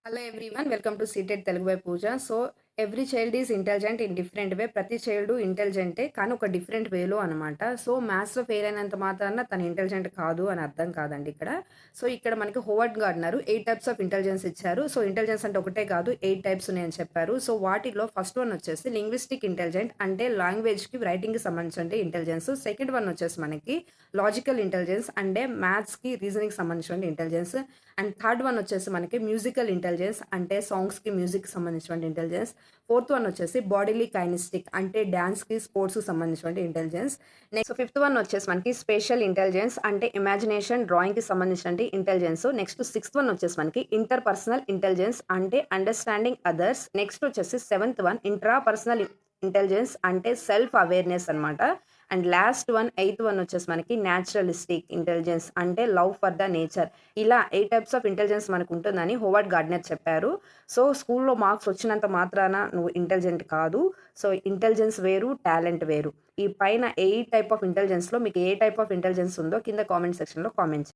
Hello everyone welcome to CTET Telugu by Pooja. So every child is intelligent in different way. ప్రతి child ఇంటెలిజెంటే కానీ ఒక different వేలో అనమాట. So మ్యాథ్స్‌లో ఫెయిల్ అయినంత మాత్రాన తను ఇంటెలిజెంట్ కాదు అని అర్థం కాదండి ఇక్కడ. సో ఇక్కడ మనకి Howard Gardner 8 types of intelligence ఇచ్చారు. సో ఇంటెలిజెన్స్ అంటే ఒకటే కాదు 8 టైప్స్ ఉన్నాయని చెప్పారు. సో వాటిలో ఫస్ట్ వన్ వచ్చేసి లింగ్విస్టిక్ ఇంటెలిజెంట్ అంటే లాంగ్వేజ్‌కి, రైటింగ్‌కి సంబంధించిన ఇంటెలిజెన్స్. సెకండ్ వన్ వచ్చేసి మనకి లాజికల్ ఇంటెలిజెన్స్ అంటే మ్యాథ్స్‌కి, రీజనింగ్‌కి సంబంధించిన ఇంటెలిజెన్స్. అండ్ థర్డ్ వన్ వచ్చేసి మనకి మ్యూజికల్ ఇంటెలిజెన్స్ అంటే సాంగ్స్‌కి, మ్యూజిక్‌కి సంబంధించిన ఇంటెలిజెన్స్. ఫోర్త్ వన్ వచ్చేసి బాడీలీ కైనెస్టిక్ అంటే డాన్స్‌కి, స్పోర్ట్స్‌కి సంబంధించిన ఇంటెలిజెన్స్. నెక్స్ట్ ఫిఫ్త్ వన్ వచ్చేసి మనకి స్పేషియల్ ఇంటెలిజెన్స్ అంటే ఇమాజినేషన్, డ్రాయింగ్‌కి సంబంధించిన ఇంటెలిజెన్స్. నెక్స్ట్ సిక్స్త్ వన్ వచ్చేసి మనకి ఇంటర్ పర్సనల్ ఇంటెలిజెన్స్ అంటే అండర్‌స్టాండింగ్ అదర్స్. నెక్స్ట్ వచ్చేసి seventh one intra personal intelligence అంటే సెల్ఫ్ అవేర్‌నెస్ అనమాట. And last one eighth one వచ్చేసి మనకి న్యాచురలిస్టిక్ ఇంటెలిజెన్స్ అంటే లవ్ ఫర్ ద నేచర్. ఇలా 8 టైప్స్ ఆఫ్ ఇంటెలిజెన్స్ మనకు ఉంటుందని హోవర్డ్ గార్డ్నర్ చెప్పారు. సో స్కూల్లో మార్క్స్ వచ్చినంత మాత్రాన నువ్వు ఇంటెలిజెంట్ కాదు. సో ఇంటెలిజెన్స్ వేరు, టాలెంట్ వేరు. ఈ పైన 8 టైప్ ఆఫ్ ఇంటెలిజెన్స్‌లో మీకు ఏ టైప్ ఆఫ్ ఇంటెలిజెన్స్ ఉందో కింద కామెంట్ సెక్షన్‌లో కామెంట్